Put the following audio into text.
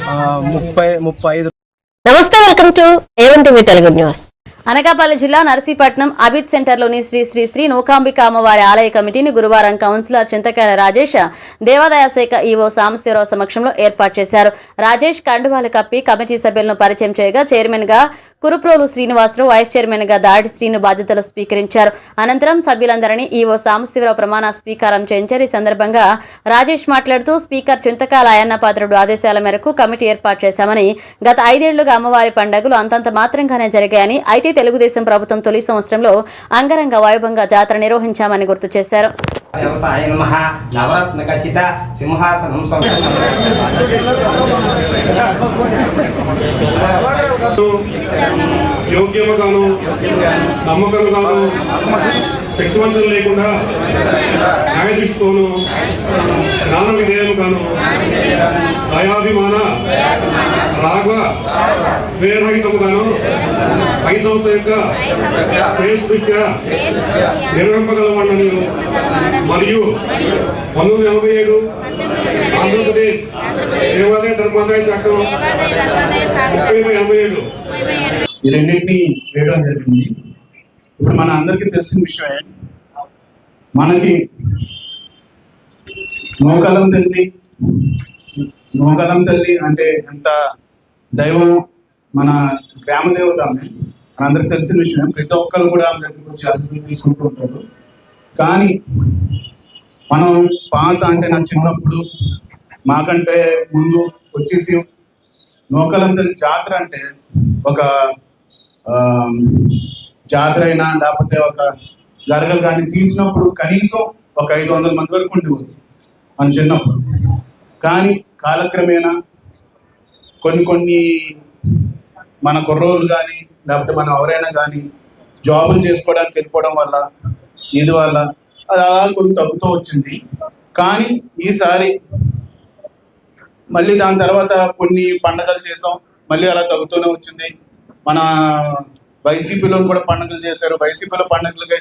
35. నమస్తే, welcome to A1 Telugu news. Anakapalli జిల్లా నర్సీపట్నం అబిద్ సెంటర్లోని శ్రీ శ్రీ శ్రీ నూకాంబిక అమ్మవారి ఆలయ కమిటీని గురువారం కౌన్సిలర్ చింతకాయల రాజేష్, దేవాదాయ శాఖ ఈవో సాంబశివరావు సమక్షంలో ఏర్పాటు చేశారు. రాజేష్ కండువాలు కప్పి కమిటీ సభ్యులను పరిచయం చేయగా చైర్మన్ గా కురుప్రోలు శ్రీనివాసరావు, వైస్ చైర్మన్ గా దాడి శ్రీను బాధ్యతలు స్వీకరించారు. అనంతరం సభ్యులందరినీ ఈవో సాంబశివరావు ప్రమాణ స్వీకారం చేయించారు. ఈ సందర్భంగా రాజేష్ మాట్లాడుతూ స్పీకర్ చింతకాయల అయ్యన్న పాత్రుడు ఆదేశాల మేరకు కమిటీ ఏర్పాటు చేశామని, గత 5 ఏళ్లుగా అమ్మవారి పండుగలు అంతంత మాత్రంగానే జరిగాయని, అయితే తెలుగుదేశం ప్రభుత్వం తొలి సంవత్సరంలో అంగరంగ వైభవంగా జాతర నిర్వహించామని గుర్తు చేశారు. యోగ్యముగాను నమ్మకంగాను శక్తివంతులు లేకుండా న్యాయదృష్టితోనూ జ్ఞాన విధేయముగాను దయాభిమాన రాగ వేరహితముగాను పై సంస్థ యొక్క శ్రేష్ఠృష్ట్యా నిర్వహింపగలవాడని మరియు 1987 ఆంధ్రప్రదేశ్ దేవాదాయ ధర్మాదాయ చట్టం 30/87 ఈ రెండింటినీ వేయడం జరిగింది. ఇప్పుడు మన అందరికీ తెలిసిన విషయమే, మనకి నూకలం తల్లి అంటే ఎంత దైవం, మన గ్రామ దేవత ఆమె, మనందరికి తెలిసిన విషయం. ప్రతి ఒక్కరు కూడా ఆమె దగ్గరికి వచ్చి ఆశీస్సులు తీసుకుంటూ ఉంటారు. కానీ మనం పాత అంటే నా చిన్నప్పుడు మాకంటే ముందు వచ్చేసి నూకలం తల్లి జాతర అంటే ఒక జాతర అయినా లేకపోతే ఒక గరగలు కానీ తీసినప్పుడు కనీసం ఒక 500 మంది వరకు ఉండేవారు మన చిన్నప్పుడు. కానీ కాలక్రమేణా కొన్ని మన కుర్రోళ్ళు కానీ లేకపోతే మనం ఎవరైనా కానీ జాబులు చేసుకోవడానికి వెళ్ళిపోవడం వల్ల ఇది వల్ల అది అలా కొంచెం తగ్గుతూ వచ్చింది. కానీ ఈసారి మళ్ళీ దాని తర్వాత కొన్ని పండుగలు చేసాం, మళ్ళీ అలా తగ్గుతూనే వచ్చింది. మన వైసీపీలో కూడా పండుగలు చేశారు. వైసీపీలో పండుగలకి